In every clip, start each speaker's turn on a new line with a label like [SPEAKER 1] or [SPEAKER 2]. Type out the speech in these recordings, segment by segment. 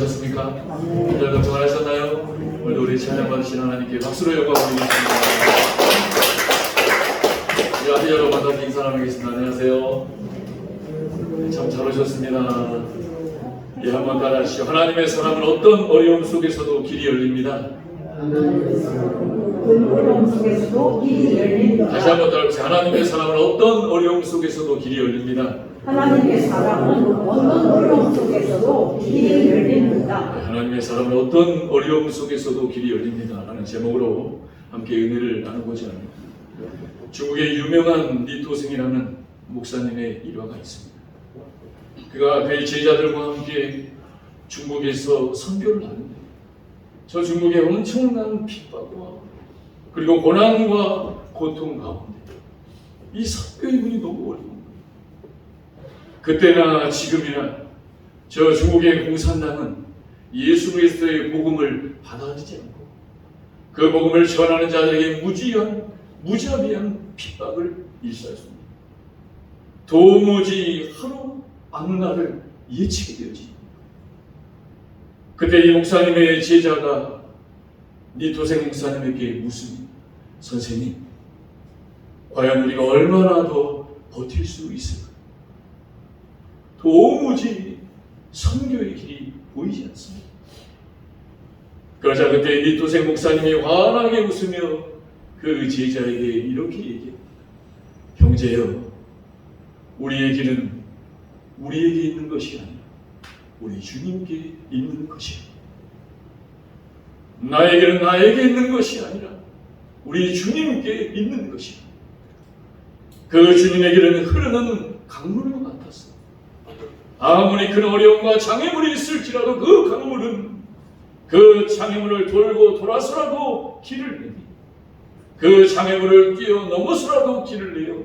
[SPEAKER 1] 하셨습니까? 여러분 평안하셨나요? 오늘도 우리 찬양 받으신 하나님께 박수로 영광드리겠습니다. 우리 아들 여러분 만나서 인사 나누겠습니다. 안녕하세요. 참 잘 오셨습니다. 예, 한번 따라하시죠. 하나님의 사람은 어떤 어려움 속에서도 길이 열립니다. 다시 한번 따라해보세요. 하나님의 사람은 어떤 어려움 속에서도 길이 열립니다.
[SPEAKER 2] 하나님의 사람은 어떤 어려움 속에서도 길이 열립니다.
[SPEAKER 1] 하나님의 사람은 어떤 어려움 속에서도 길이 열립니다. 라는 제목으로 함께 은혜를 나누고자 합니다. 중국의 유명한 리토승이라는 목사님의 일화가 있습니다. 그가 그의 제자들과 함께 중국에서 선교를 하는데 저 중국의 엄청난 핍박과 그리고 고난과 고통 가운데 이 선교의 분이 너무 어려운 거예요. 그때나 지금이나 저 중국의 공산당은 예수 그리스도의 복음을 받아들이지 않고 그 복음을 전하는 자들에게 무자비한 핍박을 일삼습니다. 도무지 하루 앞날을 예측이 되어집니다. 그때 이 목사님의 제자가 니토생 목사님에게 묻습니다. 선생님, 과연 우리가 얼마나 더 버틸 수 있을까? 도무지 선교의 길이 보이지 않습니다. 그러자 그때 니토생 목사님이 환하게 웃으며 그 제자에게 이렇게 얘기합니다. 형제여, 우리의 길은 우리에게 있는 것이 아니라 우리 주님께 있는 것이야. 나의 길은 나에게 있는 것이 아니라 우리 주님께 있는 것이야. 그 주님의 길은 흐르는 강물과 같았어. 아무리 큰 어려움과 장애물이 있을지라도 그 강물은 그 장애물을 돌고 돌아서라도 길을 내니 그 장애물을 뛰어넘어서라도 길을 내어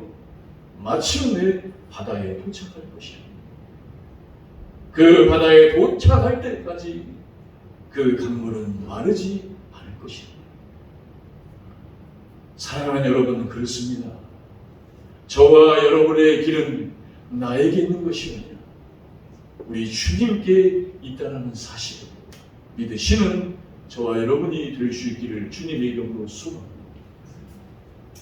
[SPEAKER 1] 마침내 바다에 도착할 것이야. 그 바다에 도착할 때까지 그 강물은 마르지 않을 것이야. 사랑하는 여러분, 그렇습니다. 저와 여러분의 길은 나에게 있는 것이 아니라 우리 주님께 있다는 사실을 믿으시는 저와 여러분이 될 수 있기를 주님의 이름으로 소망합니다.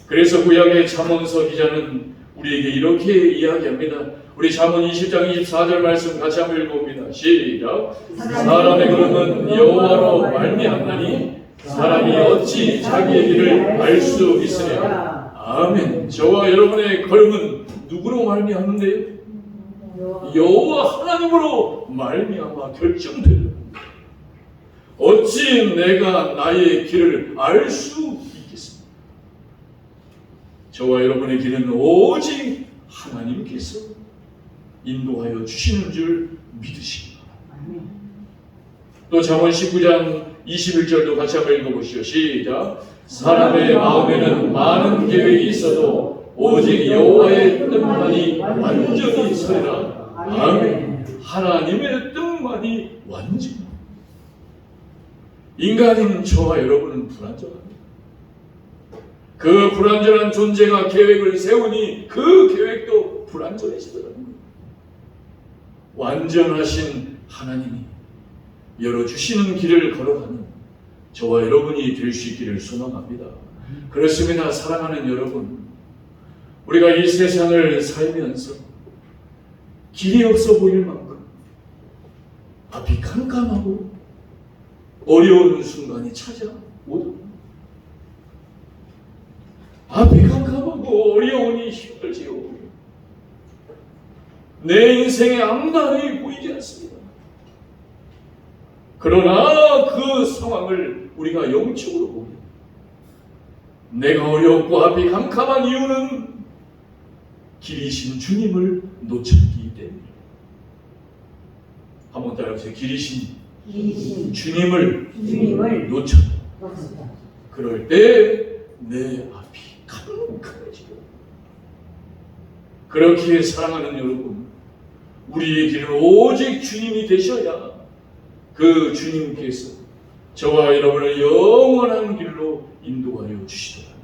[SPEAKER 1] 그래서 구약의 잠언서 기자는 우리에게 이렇게 이야기합니다. 우리 잠언 20장 24절 말씀 같이 한번 읽어봅니다. 시작. 사람의 걸음은 여호와로 말미암나니 사람이 어찌 자기의 길을 알 수 있으랴. 아멘. 저와 여러분의 걸음은 누구로 말미암는데요? 여호와 하나님으로 말미암아 결정됩니다. 어찌 내가 나의 길을 알 수 있겠습니까? 저와 여러분의 길은 오직 하나님께서 인도하여 주시는 줄 믿으시기 바랍니다. 또 잠언 19장 21절도 같이 한번 읽어보시죠. 시작. 사람의 마음에는 많은 계획이 있어도 오직 여호와의 뜻만이 완전히 서리라. 아멘. 하나님의 뜻만이 완전히. 인간인 저와 여러분은 불완전합니다. 그 불완전한 존재가 계획을 세우니 그 계획도 불완전해지더라고요. 완전하신 하나님이 열어주시는 길을 걸어가는 저와 여러분이 될 수 있기를 소망합니다. 그렇습니다. 사랑하는 여러분, 우리가 이 세상을 살면서 길이 없어 보일 만큼 앞이 캄캄하고 어려운 순간이 찾아오더라. 앞이 캄캄하고 어려우니 힘들지요. 내 인생의 앞날이 보이지 않습니다. 그러나 그 상황을 우리가 영적으로 보면 내가 어렵고 앞이 캄캄한 이유는 길이신 주님을 놓쳤기 때문입니다. 한번 따라해보세요. 길이신 주님을 놓쳤다. 그럴 때 내 앞이 캄캄해지고, 그렇게 사랑하는 여러분, 우리의 길은 오직 주님이 되셔야 그 주님께서 저와 여러분을 영원한 길로 인도하여 주시더라고요.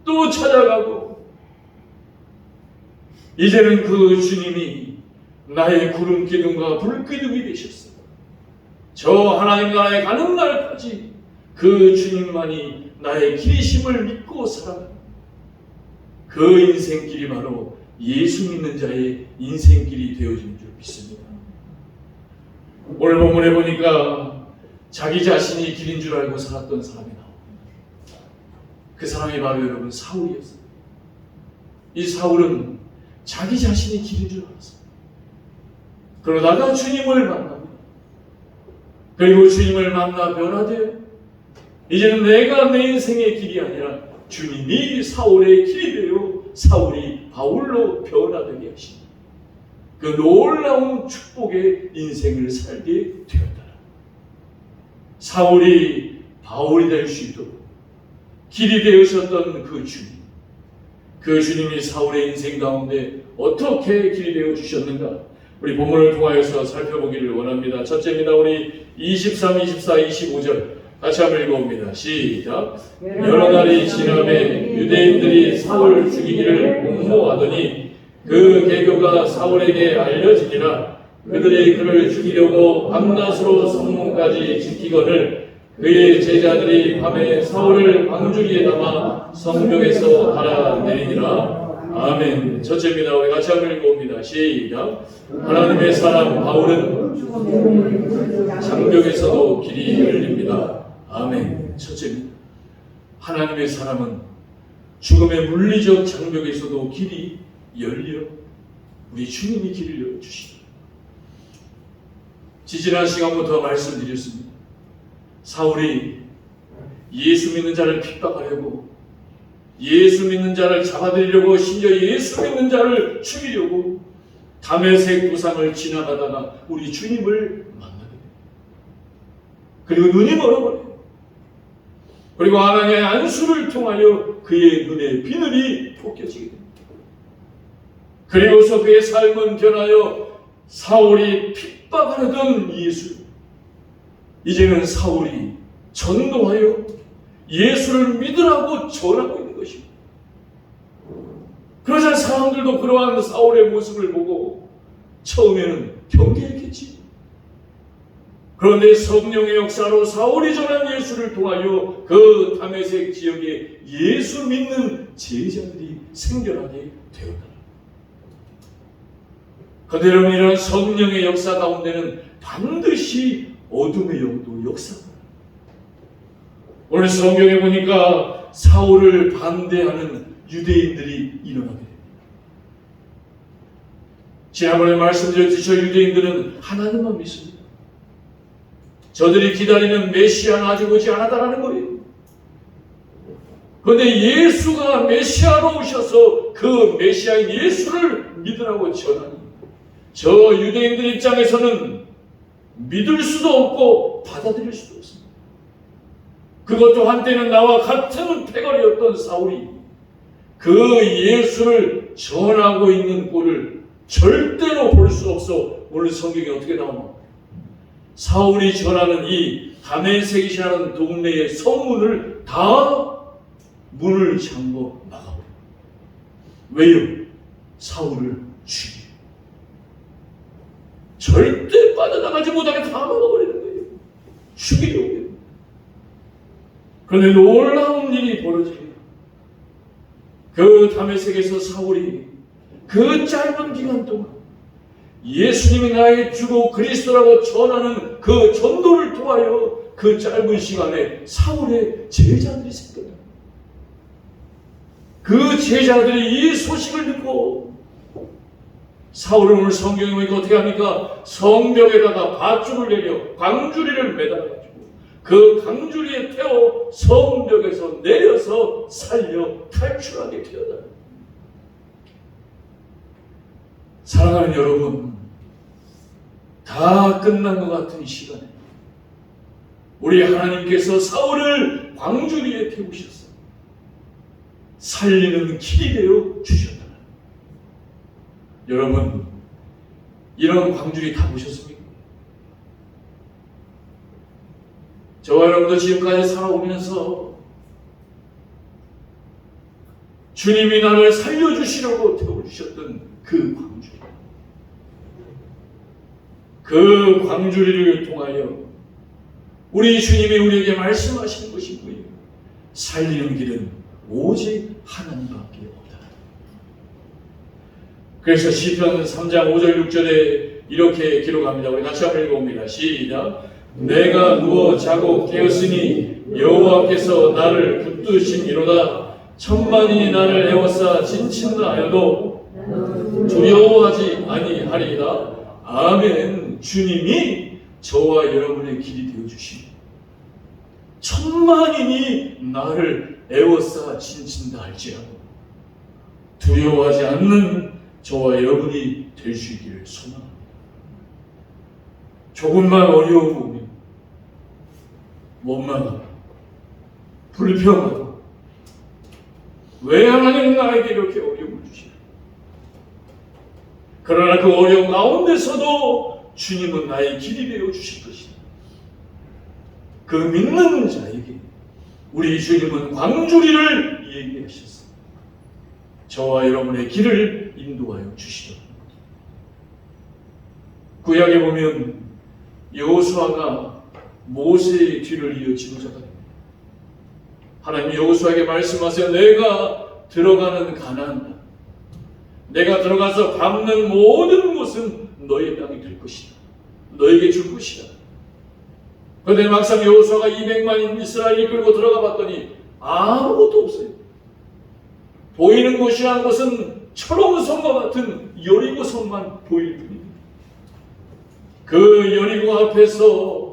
[SPEAKER 1] 또 찾아가고, 이제는 그 주님이 나의 구름 기둥과 불 기둥이 되셨어요. 저 하나님 나라에 가는 날까지 그 주님만이 나의 길이심을 믿고 살아가는 그 인생길이 바로 예수 믿는 자의 인생길이 되어진 줄 믿습니다. 오늘 본문에 보니까 자기 자신이 길인 줄 알고 살았던 사람이 나옵니다. 그 사람이 바로 여러분 사울이었어요. 이 사울은 자기 자신이 길인 줄 알았어요. 그러다가 주님을 만납니다. 그리고 주님을 만나 변화되어 이제는 내가 내 인생의 길이 아니라 주님이 사울의 길이 되어 사울이 바울로 변화되게 하시니 그 놀라운 축복의 인생을 살게 되었다. 사울이 바울이 될 수 있도록 길이 되으셨던 그 주님, 그 주님이 사울의 인생 가운데 어떻게 길이 되어 주셨는가 우리 본문을 통하여서 살펴보기를 원합니다. 첫째입니다. 우리 23, 24, 25절 같이 한번 읽어봅니다. 시작. 여러 날이 지남에 유대인들이 사울을 죽이기를 공모하더니 그 계교가 사울에게 알려지니라. 그들이 그를 죽이려고 밤낮으로 성문까지 지키거늘 그의 제자들이 밤에 사울을 광주리에 담아 성벽에서 달아내리니라. 아멘. 첫째입니다. 우리 같이 한번 읽어봅니다. 시작. 하나님의 사람 바울은 장벽에서도 길이 열립니다. 아멘. 첫째입니다. 하나님의 사람은 죽음의 물리적 장벽에서도 길이 열려 우리 주님이 길을 열어주시다. 지지난 시간부터 말씀드렸습니다. 사울이 예수 믿는 자를 핍박하려고 예수 믿는 자를 잡아들이려고 심지어 예수 믿는 자를 죽이려고 다메섹 도상을 지나가다가 우리 주님을 만나게 됩니다. 그리고 눈이 멀어버려요. 그리고 하나님의 안수를 통하여 그의 눈에 비늘이 벗겨지게 됩니다. 그리고서 그의 삶은 변하여 사울이 핍박하던 예수, 이제는 사울이 전도하여 예수를 믿으라고 전하고 있는 것입니다. 그러자 사람들도 그러한 사울의 모습을 보고 처음에는 경계했겠지. 그런데 성령의 역사로 사울이 전한 예수를 통하여 그 다메섹 지역에 예수 믿는 제자들이 생겨나게 되었다. 그런데 여러분, 이런 성령의 역사 가운데는 반드시 어둠의 영도 역사합니다. 오늘 성경에 보니까 사울을 반대하는 유대인들이 일어나게 됩니다. 지난번에 말씀드렸듯이 저 유대인들은 하나님만 믿습니다. 저들이 기다리는 메시아는 아직 오지 않았다라는 거예요. 그런데 예수가 메시아로 오셔서 그 메시아인 예수를 믿으라고 전하니 저 유대인들 입장에서는 믿을 수도 없고 받아들일 수도 없습니다. 그것도 한때는 나와 같은 패거리였던 사울이 그 예수를 전하고 있는 꼴을 절대로 볼 수 없어. 오늘 성경이 어떻게 나오나? 사울이 전하는 이 다메섹이라는 동네의 성문을 다 문을 잠궈 나가버려요. 왜요? 사울을 죽이려. 절대 빠져나가지 못하게 다 막아버리는 거예요. 죽이려고. 그런데 놀라운 일이 벌어집니다. 그 다메섹에서 사울이 그 짧은 기간 동안 예수님이 나의 주고 그리스도라고 전하는 그 전도를 통하여 그 짧은 시간에 사울의 제자들이 생겼다. 그 제자들이 이 소식을 듣고 사울은 오늘 성경에 보니까 어떻게 합니까? 성벽에다가 밧줄을 내려 광주리를 매달아가지고 그 광주리에 태워 성벽에서 내려서 살려 탈출하게 되었다. 사랑하는 여러분, 다 끝난 것 같은 시간에 우리 하나님께서 사울을 광주리에 태우셔서 살리는 길이 되어 주셨다. 여러분, 이런 광주리 다 보셨습니까? 저와 여러분도 지금까지 살아오면서 주님이 나를 살려주시려고 태워주셨던 그 광주리. 그 광주리를 통하여 우리 주님이 우리에게 말씀하시는 것이 뭐예요? 살리는 길은 오직 하나님밖에 없다. 그래서 시편 3장 5절 6절에 이렇게 기록합니다. 우리 같이 한번 읽어봅니다. 시작. 내가 누워 자고 깨었으니 여호와께서 나를 붙드심이로다. 천만이 나를 에워싸 진친다 하여도 두려워하지 아니하리이다. 아멘. 주님이 저와 여러분의 길이 되어주시니 천만인이 나를 에워싸 진친다 할지라도 두려워하지 않는 저와 여러분이 될 수 있기를 소망합니다. 조금만 어려움 오면 원망하고 불평하고 왜 하나님은 나에게 이렇게 어려움을 주시나? 그러나 그 어려움 가운데서도 주님은 나의 길이 되어 주실 것이다. 그 믿는 자에게 우리 주님은 광주리를 얘기하셨습니다. 저와 여러분의 길을 인도하여 주시도록. 구약에 보면 여호수아가 모세의 뒤를 이어 지도자가 됩니다. 하나님 여호수아에게 말씀하세요. 내가 들어가는 가나안 땅, 내가 들어가서 밟는 모든 곳은 너의 땅이 될 것이다. 너에게 줄 것이다. 그런데 막상 여호수아가 200만인 이스라엘을 끌고 들어가 봤더니 아무것도 없어요. 보이는 곳이라는 것은 철옹 성과 같은 여리고 성만 보일 뿐입니다. 그 여리고 앞에서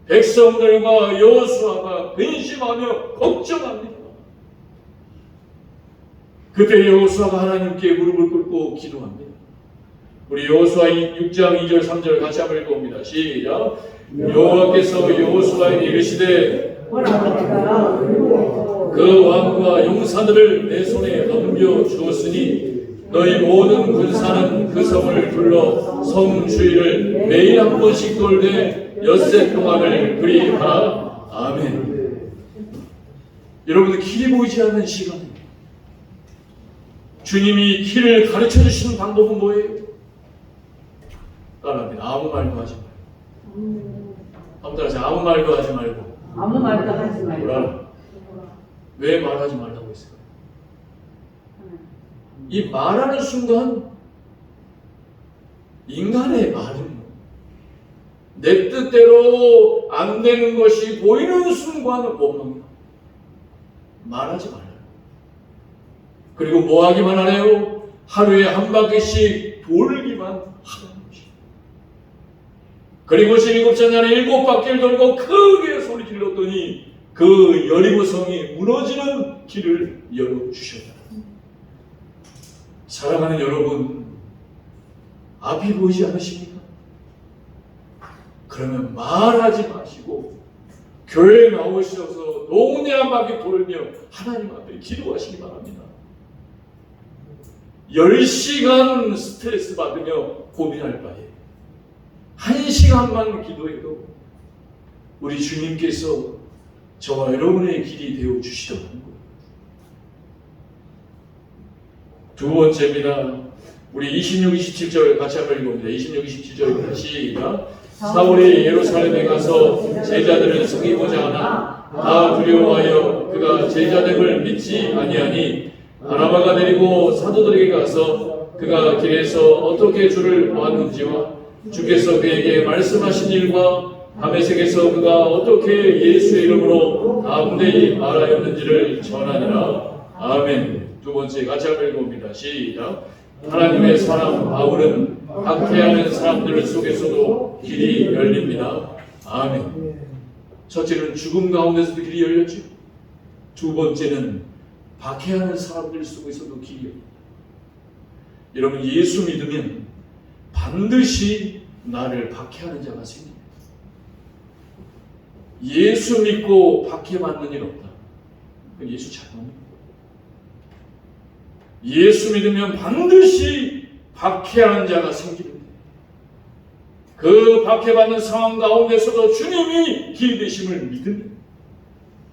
[SPEAKER 1] 백성들과 여호수아가 근심하며 걱정합니다. 그때 여호수아가 하나님께 무릎을 꿇고 기도합니다. 우리 여호수아 6장 2절 3절 같이 한번 읽어봅니다. 시작. 여호와께서 여호수아에게 이르시되 그 왕과 용사들을 내 손에 넘겨 주었으니 너희 모든 군사는 그 성을 둘러 성 주위를 매일 한 번씩 돌되 엿새 동안을 그리하라. 아멘. 여러분들 길이 보이지 않는 시간에 주님이 길을 가르쳐 주시는 방법은 뭐예요? 따라합니다. 아무 말도 하지 말고. 한번 따라하세요. 아무 말도 하지 말고.
[SPEAKER 2] 아무 말도 하지 말고.
[SPEAKER 1] 뭐라? 왜 말하지 말라고 했어요? 이 말하는 순간 인간의 말은 내 뜻대로 안 되는 것이 보이는 순간은 원망이다. 말하지 말아요. 그리고 뭐 하기만 하래요? 하루에 한 바퀴씩 돌기만 하는 것이. 그리고 7째 날에 7바퀴를 돌고 크게 소리 질렀더니 그 여리고성이 무너지는 길을 열어주셨다. 사랑하는 여러분, 앞이 보이지 않으십니까? 그러면 말하지 마시고 교회에 나오셔서 동네 한 바퀴 돌며 하나님 앞에 기도하시기 바랍니다. 10시간 스트레스 받으며 고민할 바에 1시간만 기도해도 우리 주님께서 저와 여러분의 길이 되어 주시더라는 거예요. 두 번째입니다. 우리 26, 27절 같이 한번 읽어봅니다. 26, 27절 시작. 사울이 예루살렘에 가서 제자들을 속이고자 하나 다 두려워하여 그가 제자됨을 믿지 아니하니 바나바가 데리고 사도들에게 가서 그가 길에서 어떻게 주를 보았는지와 주께서 그에게 말씀하신 일과 다메섹에서 그가 어떻게 예수의 이름으로 담대히 말하였는지를 전하니라. 아멘. 두 번째 같이 한번 읽어봅니다. 시작. 하나님의 사람 바울은 박해하는 사람들 속에서도 길이 열립니다. 아멘. 첫째는 죽음 가운데서도 길이 열렸죠. 두 번째는 박해하는 사람들 속에서도 길이 열립니다. 여러분, 예수 믿으면 반드시 나를 박해하는 자가 생깁니다. 예수 믿고 박해받는 일 없다. 그건 예수 잘못입니다. 예수 믿으면 반드시 박해하는 자가 생기는데 그 박해받는 상황 가운데서도 주님이 길 되심을 믿으면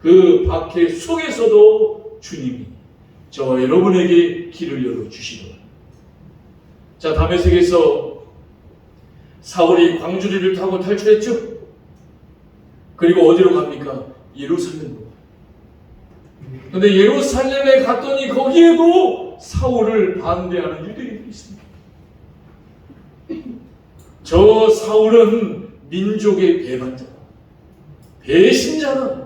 [SPEAKER 1] 그 박해 속에서도 주님이 저와 여러분에게 길을 열어주시더라. 자, 다메섹에서 사울이 광주리를 타고 탈출했죠. 그리고 어디로 갑니까? 예루살렘으로. 그런데 예루살렘에 갔더니 거기에도 사울을 반대하는 유대인들이 있습니다. 저 사울은 민족의 배반자, 배신자다.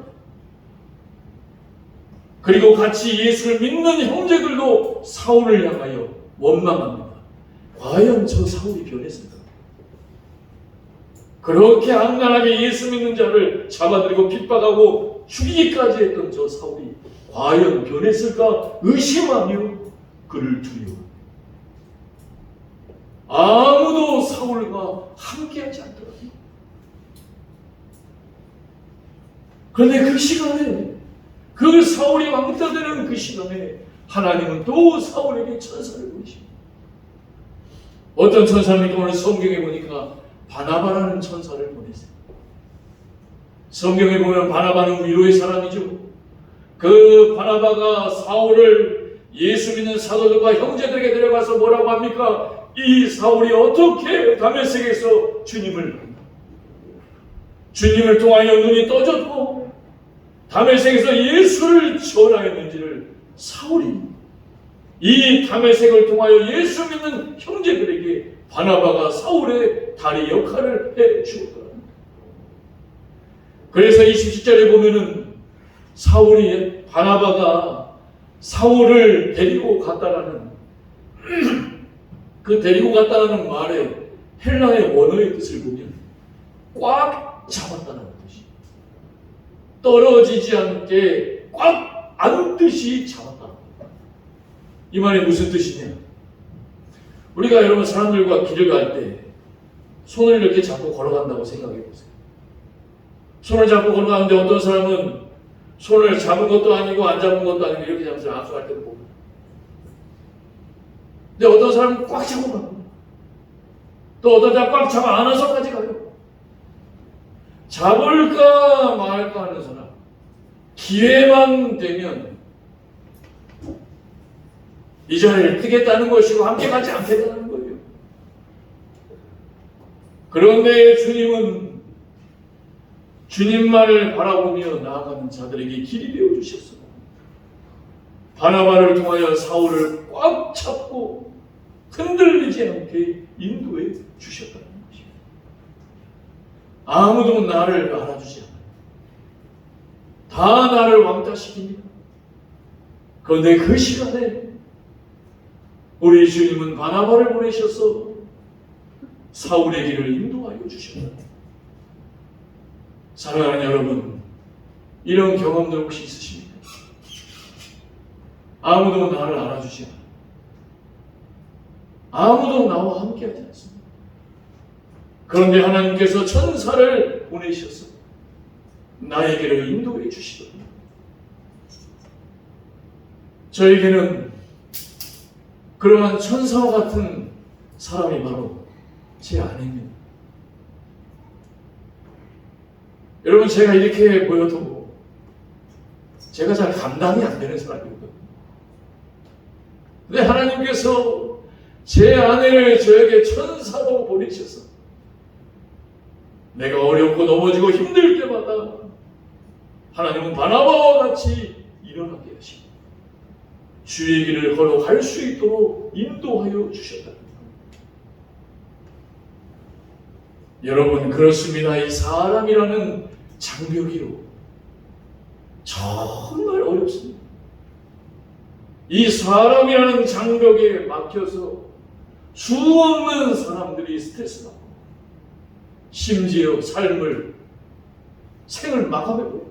[SPEAKER 1] 그리고 같이 예수를 믿는 형제들도 사울을 향하여 원망합니다. 과연 저 사울이 변했을까? 그렇게 악랄하게 예수 믿는 자를 잡아들이고 핍박하고 죽이기까지 했던 저 사울이 과연 변했을까 의심하며 그를 두려워합니다. 아무도 사울과 함께하지 않더라고요. 그런데 그 시간에, 그 사울이 왕따 되는 그 시간에 하나님은 또 사울에게 천사를 보내십니다. 어떤 천사입니까? 오늘 성경에 보니까 바나바라는 천사를 보냈어요. 성경에 보면 바나바는 위로의 사람이죠. 그 바나바가 사울을 예수 믿는 사도들과 형제들에게 데려가서 뭐라고 합니까? 이 사울이 어떻게 다메섹에서 주님을 통하여 눈이 떠졌고 다메섹에서 예수를 전하였는지를 사울이 이 다메섹을 통하여 예수 믿는 형제들에게 바나바가 사울의 다리 역할을 해 주었더라. 그래서 27절에 보면은 바나바가 사울을 데리고 갔다라는 그 데리고 갔다라는 말에 헬라의 원어의 뜻을 보면 꽉 잡았다는 뜻이, 떨어지지 않게 꽉 안듯이 잡았다. 이 말이 무슨 뜻이냐? 우리가 여러분 사람들과 길을 갈 때 손을 이렇게 잡고 걸어간다고 생각해 보세요. 손을 잡고 걸어가는데 어떤 사람은 손을 잡은 것도 아니고 안 잡은 것도 아니고 이렇게 잡아서 안수할 때도 보고, 근데 어떤 사람은 꽉 잡고 가고, 또 어떤 사람은 꽉 잡아 안아서까지 가요. 잡을까 말까 하는 사람, 기회만 되면 이 자리를 뜨겠다는 것이고 함께 가지 않겠다는 거예요. 그런데 주님은 주님만을 바라보며 나아가는 자들에게 길이 되어주셨어요. 바나바를 통하여 사울을 꽉 잡고 흔들리지 않게 인도해 주셨다는 것입니다. 아무도 나를 알아주지 않아요. 다 나를 왕따시킵니다. 그런데 그 시간에 우리 주님은 바나바를 보내셔서 사울의 길을 인도하여 주셨다. 사랑하는 여러분, 이런 경험들 혹시 있으십니까? 아무도 나를 알아주지 않아요. 아무도 나와 함께하지 않습니다. 그런데 하나님께서 천사를 보내셔서 나에게를 인도해 주시더군요. 저에게는 그러한 천사와 같은 사람이 바로 제 아내입니다. 여러분, 제가 이렇게 보여도 제가 잘 감당이 안 되는 사람이거든요. 근데 하나님께서 제 아내를 저에게 천사로 보내셔서 내가 어렵고 넘어지고 힘들 때마다 하나님은 바나바와 같이 일어나게 하시고 주의 길을 걸어갈 수 있도록 인도하여 주셨다. 여러분, 그렇습니다. 이 사람이라는 장벽이로 정말 어렵습니다. 이 사람이라는 장벽에 막혀서 수없는 사람들이 스트레스 받고 심지어 생을 마감해버려요.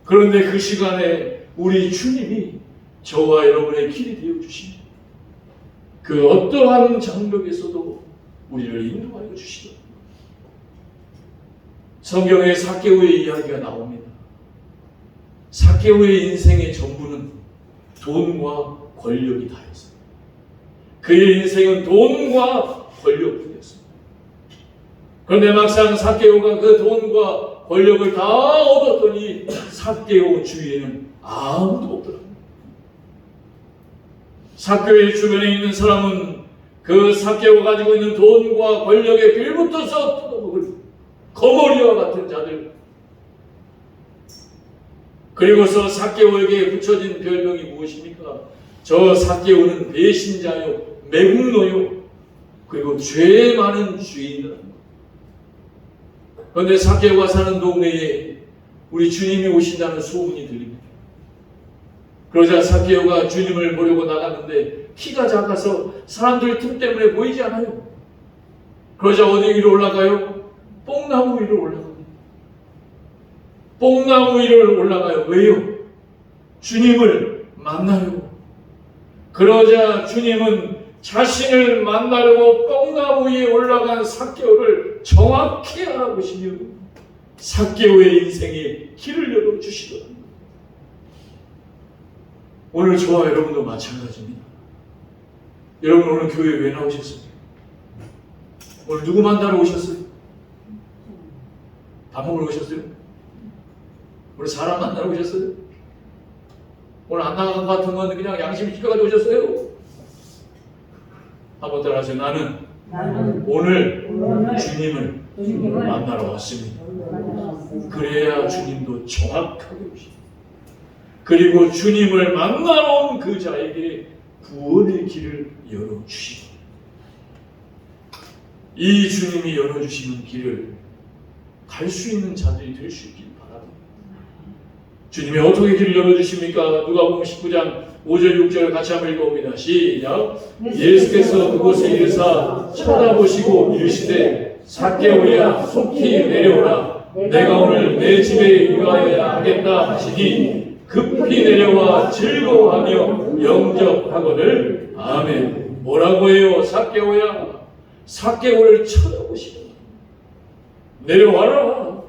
[SPEAKER 1] 그런데 그 시간에 우리 주님이 저와 여러분의 길이 되어주십니다. 그 어떠한 장벽에서도 우리를 인도하여 주시더라. 성경에 삭개오의 이야기가 나옵니다. 삭개오의 인생의 전부는 돈과 권력이 다였습니다. 그의 인생은 돈과 권력뿐이었습니다. 그런데 막상 삭개오가 그 돈과 권력을 다 얻었더니 삭개오 주위에는 아무도 없더랍니다. 삭개오의 주변에 있는 사람은 그 삭개오가 가지고 있는 돈과 권력에 빌붙어서 뜯어먹을 거머리와 같은 자들, 그리고서 삭개오에게 붙여진 별명이 무엇입니까? 저 삭개오는 배신자요, 매국노요, 그리고 죄 많은 주인이라는 것. 그런데 삭개오가 사는 동네에 우리 주님이 오신다는 소문이 들립니다. 그러자 삭개오가 주님을 보려고 나갔는데 키가 작아서 사람들 틈 때문에 보이지 않아요. 그러자 어디 위로 올라가요? 뽕나무 위로 올라갑니다. 뽕나무 위로 올라가요. 왜요? 주님을 만나요. 그러자 주님은 자신을 만나려고 뽕나무 위에 올라간 삭개오를 정확히 알아보시며 삭개오의 인생에 길을 열어주시더랍니다. 오늘 저와 여러분도 마찬가지입니다. 여러분 오늘 교회에 왜 나오셨어요? 오늘 누구 만나러 오셨어요? 밥 먹으러 오셨어요? 오늘 사람 만나러 오셨어요? 오늘 안 나간 것 같은 건 그냥 양심이 찢겨가지고 오셨어요? 한번 따라하세요. 나는 오늘 주님을 만나러 왔습니다. 그래야 주님도 정확하게 오십니다. 그리고 주님을 만나러 온 그 자에게 구원의 길을 열어주십니다. 이 주님이 열어주시는 길을 갈 수 있는 자들이 될 수 있길 바랍니다. 주님이 어떻게 길을 열어주십니까? 누가복음 19장 5절 6절 같이 한번 읽어봅니다. 시작. 예수께서 그곳에 이르사 쳐다보시고 이르시되 삭개오야 속히 내려오라. 내가 오늘 내 집에 유하여야 하겠다 하시니 급히 내려와 즐거워하며 영접하거늘. 아멘. 뭐라고 해요? 삭개오야. 삭개오를 쳐다보시고 내려와라.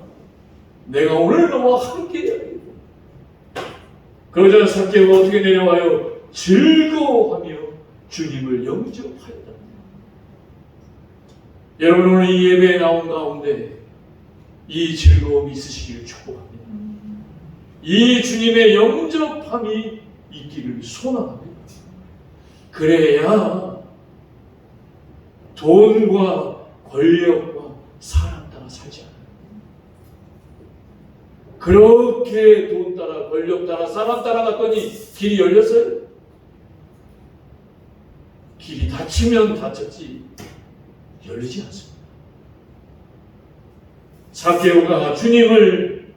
[SPEAKER 1] 내가 오늘 너와 함께해야. 그러자 삭개오가 어떻게 내려와요? 즐거워하며 주님을 영접하였다. 여러분 오늘 이 예배에 나온 가운데 이 즐거움이 있으시기를 축복합니다. 이 주님의 영접함이 있기를 소망합니다. 그래야 돈과 권력과 사람 따라 살지 않아요. 그렇게 돈 따라 권력 따라 사람 따라 갔더니 길이 열렸어요? 길이 닫히면 닫혔지 열리지 않습니다. 삭개오가 주님을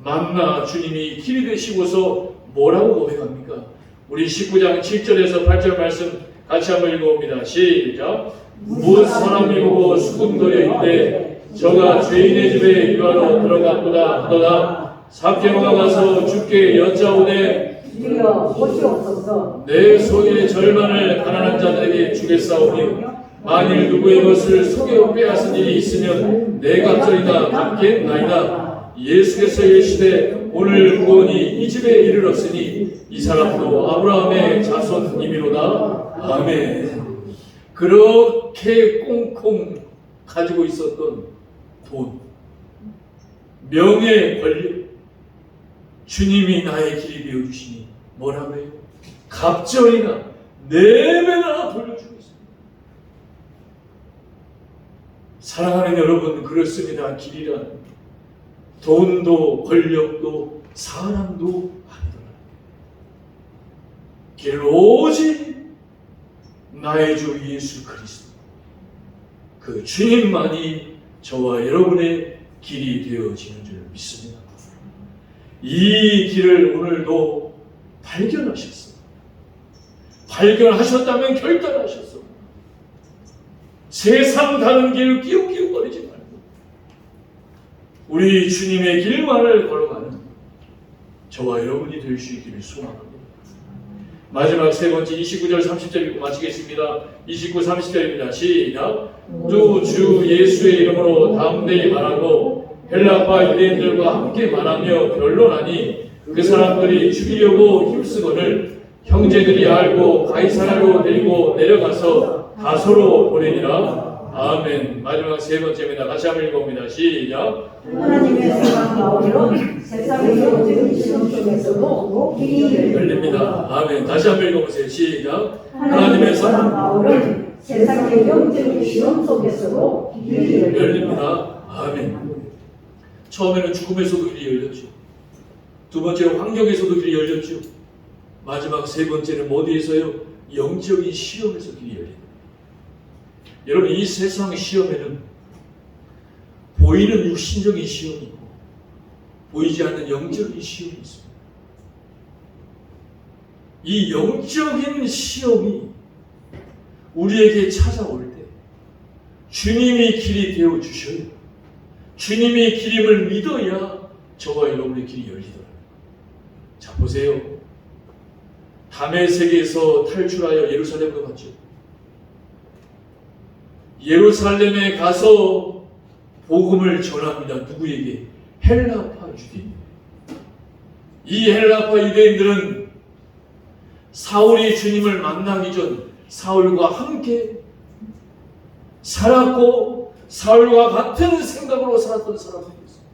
[SPEAKER 1] 만나 주님이 길이 되시고서 뭐라고 고백합니까? 우리 19장 7절에서 8절 말씀 같이 한번 읽어봅니다. 시작. 무엇 사람이 보고 수군거려 있되 저가 죄인의 집에 유하러 들어갔도다 하더라. 삭개오가 가서 주께 여짜오되
[SPEAKER 2] 주여 보시옵소서.
[SPEAKER 1] 내 소유의 절반을 가난한 자들에게 주겠사오니 만일 누구의 것을 속여 빼앗은 일이 있으면 내 갑절이나 갚겠나이다. 예수께서 이르시되 오늘 구원이 이 집에 이르렀으니 이 사람도 아브라함의 자손이미로다. 아멘. 그렇게 꽁꽁 가지고 있었던 돈, 명예, 권력, 주님이 나의 길이 되어주시니 뭐라고 해요? 갑절이나 4배나 돌려주고 있습니다. 사랑하는 여러분, 그렇습니다. 길이란 돈도 권력도 사람도 아니더라. 길은 오직 나의 주 예수 그리스도, 그 주님만이 저와 여러분의 길이 되어지는 줄 믿습니다. 이 길을 오늘도 발견하셨습니다. 발견하셨다면 결단하셨습니다. 세상 다른 길 끼우끼우거리지 말고 우리 주님의 길만을 걸어가는 저와 여러분이 될 수 있기를 소망합니다. 마지막 세 번째 29절 30절 읽고 마치겠습니다. 29, 30절입니다. 시작. 또 주 예수의 이름으로 담대히 말하고 헬라파 유대인들과 함께 말하며 변론하니 그 사람들이 죽이려고 힘쓰거늘 형제들이 알고 가이사랴로 데리고 내려가서 다소로 보내니라. 아멘. 마지막 세 번째입니다. 같이 한번 읽어봅니다. 시작.
[SPEAKER 2] 하나님의 사랑 바울은 세상의 영적인 시험 속에서도 길이
[SPEAKER 1] 열립니다. 아멘. 다시 한번 읽어보세요. 시작.
[SPEAKER 2] 하나님의 사랑 바울은 세상의 영적인 시험 속에서도 길이
[SPEAKER 1] 열립니다. 아멘. 처음에는 죽음에서도 길이 열렸죠. 두 번째로 환경에서도 길이 열렸죠. 마지막 세 번째는 어디에서요? 영적인 시험에서 길이 열립니다. 여러분, 이 세상의 시험에는 보이는 육신적인 시험이 있고 보이지 않는 영적인 시험이 있습니다. 이 영적인 시험이 우리에게 찾아올 때 주님이 길이 되어 주셔요. 주님이 길임을 믿어야 저와 여러분의 길이 열리더라고요. 자, 보세요. 담의 세계에서 탈출하여 예루살렘으로 갔죠. 예루살렘에 가서 복음을 전합니다. 누구에게? 헬라파 유대인들. 이 헬라파 유대인들은 사울이 주님을 만나기 전 사울과 함께 살았고 사울과 같은 생각으로 살았던 사람들이었습니다.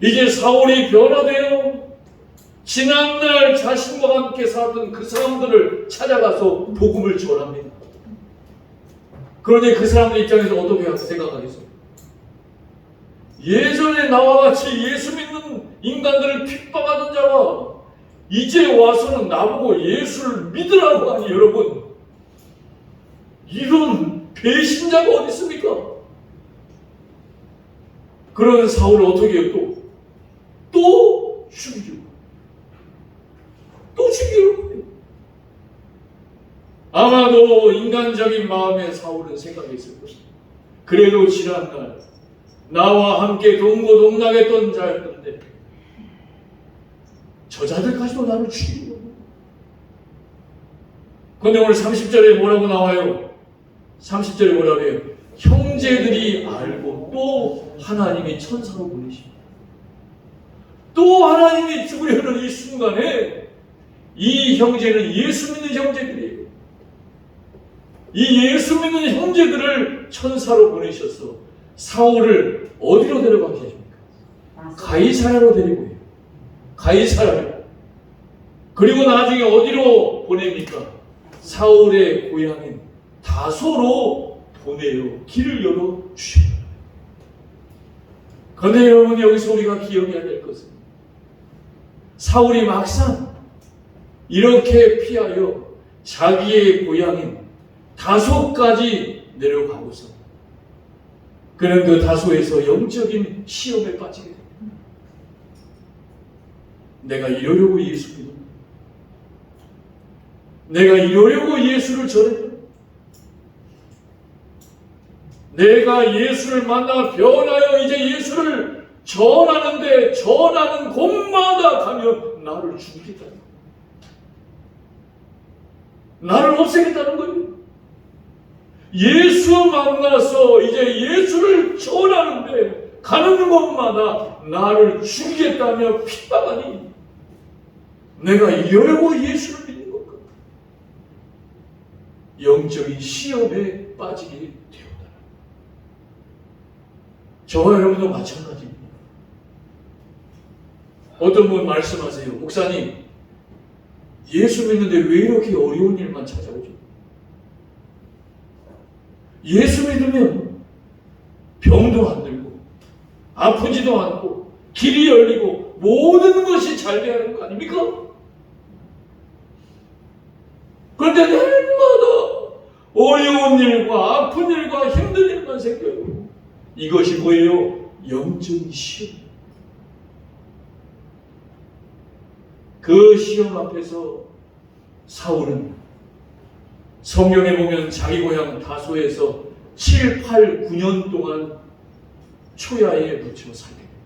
[SPEAKER 1] 이제 사울이 변화되어 지난날 자신과 함께 살았던 그 사람들을 찾아가서 복음을 전합니다. 그러니 그 사람들 입장에서 어떻게 생각하겠어요? 예전에 나와 같이 예수 믿는 인간들을 핍박하던 자가 이제 와서는 나보고 예수를 믿으라고 하니 여러분, 이런 배신자가 어디 있습니까? 그런 사울을 어떻게 해요? 또 죽이려고. 또 죽이려고 해요. 아마도 인간적인 마음에 사울은 생각했을 것입니다. 그래도 지난날 나와 함께 동고동락했던 자였던데 저자들까지도 나를 죽이려고. 그런데 오늘 30절에 뭐라고 나와요? 30절에 뭐라고 해요? 형제들이 알고 또 하나님이 천사로 보내십니다. 또 하나님이 죽으려는 이 순간에 이 형제는 예수 믿는 형제들이에요. 이 예수 믿는 형제들을 천사로 보내셔서 사울을 어디로 데려가게 하십니까? 가이사랴로 데리고 해요. 가이사랴로. 그리고 나중에 어디로 보냅니까? 사울의 고향인 다소로 보내요. 길을 열어 주십니다. 그런데 여러분, 여기서 우리가 기억해야 될 것은 사울이 막상 이렇게 피하여 자기의 고향인 다소까지 내려가고서 그는 그 다소에서 영적인 시험에 빠지게 됩니다. 내가 이러려고 예수 믿었나? 내가 이러려고 예수를 전했나? 내가 예수를 만나 변하여 이제 예수를 전하는데 전하는 곳마다 가면 나를 죽이겠다는 거예요. 나를 없애겠다는 거예요. 예수 만나서 이제 예수를 전하는데 가는 곳마다 나를 죽이겠다며 핍박하니 내가 이러려고 예수를 믿는 건가? 영적인 시험에 빠지게 되었다. 저와 여러분도 마찬가지입니다. 어떤 분 말씀하세요. 목사님, 예수 믿는데 왜 이렇게 어려운 일만 찾아오죠? 예수 믿으면 병도 안 들고 아프지도 않고 길이 열리고 모든 것이 잘 되는 거 아닙니까? 그런데 날마다 어려운 일과 아픈 일과 힘든 일만 생겨요. 이것이 뭐예요? 영적인 시험. 그 시험 앞에서 사울은 성경에 보면 자기 고향 다소에서 7, 8, 9년 동안 초야에 묻혀 살게 됩니다.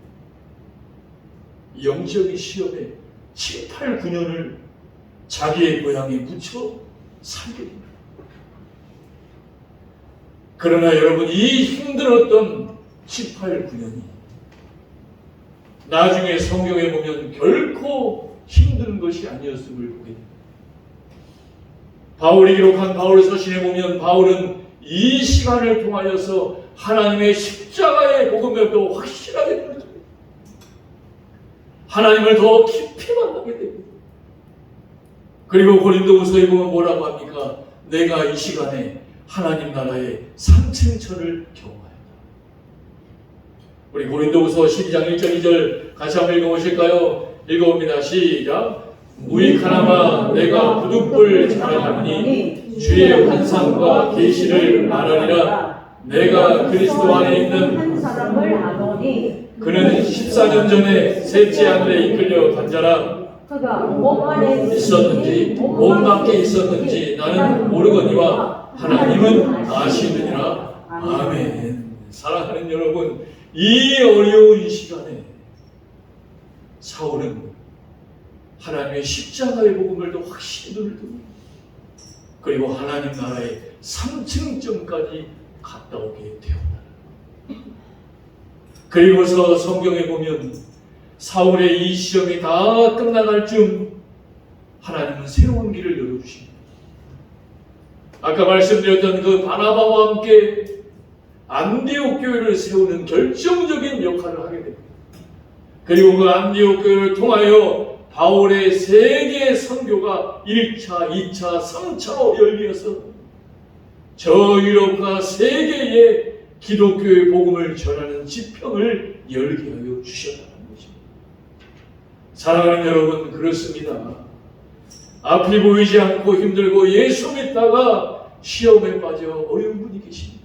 [SPEAKER 1] 영적인 시험에 7, 8, 9년을 자기의 고향에 묻혀 살게 됩니다. 그러나 여러분, 이 힘들었던 7, 8, 9년이 나중에 성경에 보면 결코 힘든 것이 아니었음을 보게 됩니다. 바울이 기록한 바울 서신에 보면 바울은 이 시간을 통하여서 하나님의 십자가의 복음을 더 확실하게 들어요. 하나님을 더 깊이 만나게 됩니다. 그리고 고린도후서에 보면 뭐라고 합니까? 내가 이 시간에 하나님 나라의 3층천을 경험하였다. 우리 고린도후서 12장 1절 2절 같이 한번 읽어보실까요? 읽어봅니다. 시작. 무익하나마 내가 부득불 자랑하니 주의 환상과 계시를 말하리라. 내가 그리스도 안에 있는
[SPEAKER 2] 한 사람을 아노니
[SPEAKER 1] 그는 14년 전에 셋째 하늘에 이끌려 간 자라.
[SPEAKER 2] 그가 몸 안에
[SPEAKER 1] 있었는지 몸 밖에 있었는지 나는 모르거니와 하나님은 아시느니라. 아멘. 사랑하는 여러분, 이 어려운 시간에 사울은 하나님의 십자가의 복음을 더 확실히 눈을 뜨고 그리고 하나님 나라의 3층점까지 갔다 오게 되었다. 그리고서 성경에 보면 사울의 이 시험이 다 끝나갈 쯤 하나님은 새로운 길을 열어주십니다. 아까 말씀드렸던 그 바나바와 함께 안디옥 교회를 세우는 결정적인 역할을 하게 됩니다. 그리고 그 안디옥 교회를 통하여 바울의 세계 선교가 1차, 2차, 3차로 열리어서 저 유럽과 세계에 기독교의 복음을 전하는 지평을 열게 하여 주셨다는 것입니다. 사랑하는 여러분, 그렇습니다. 앞이 보이지 않고 힘들고 예수 믿다가 시험에 빠져 어려운 분이 계십니다.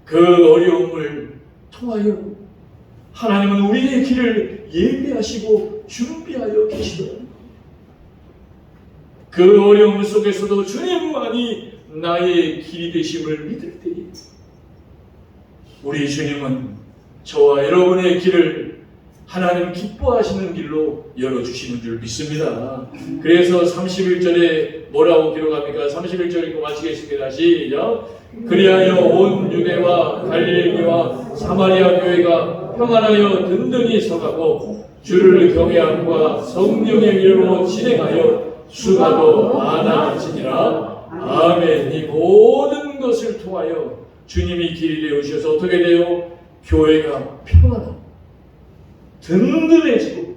[SPEAKER 1] 그 어려움을 통하여 하나님은 우리의 길을 예비하시고 준비하여 계시더라고요. 그 어려움 속에서도 주님만이 나의 길이 되심을 믿을 때에 우리 주님은 저와 여러분의 길을 하나님 기뻐하시는 길로 열어주시는 줄 믿습니다. 그래서 31절에 뭐라고 기록합니까? 31절 읽고 마치겠습니다. 시작. 그리하여 온 유대와 갈릴리와 사마리아 교회가 평안하여 든든히 서가고 주를 경외함과 성령의 위로 진행하여 수가도 많아지니라. 아멘. 이 모든 것을 통하여 주님이 길이 되어주셔서 어떻게 돼요? 교회가 평안하고 든든해지고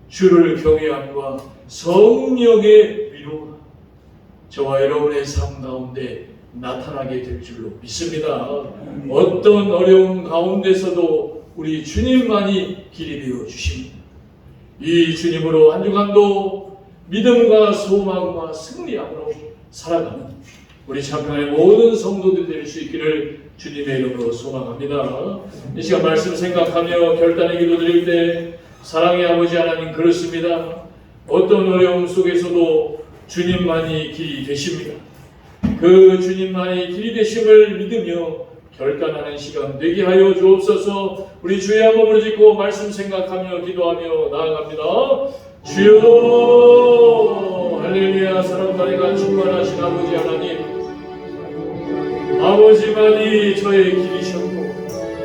[SPEAKER 1] 주를 경외함과 성령의 위로가 저와 여러분의 삶 가운데 나타나게 될 줄로 믿습니다. 어떤 어려움 가운데서도 우리 주님만이 길이 되어 주십니다. 이 주님으로 한 주간도 믿음과 소망과 승리함으로 살아가는 우리 참평의 모든 성도들 될 수 있기를 주님의 이름으로 소망합니다. 이 시간 말씀 생각하며 결단의 기도 드릴 때 사랑의 아버지 하나님, 그렇습니다. 어떤 어려움 속에서도 주님만이 길이 되십니다. 그 주님만이 길이 되심을 믿으며 결단하는 시간 되게 하여 주옵소서. 우리 주의 한번 부르짖고 말씀 생각하며 기도하며 나아갑니다. 주여, 할렐루야. 사랑과 은혜가 충만하신 아버지 하나님, 아버지만이 저의 길이셔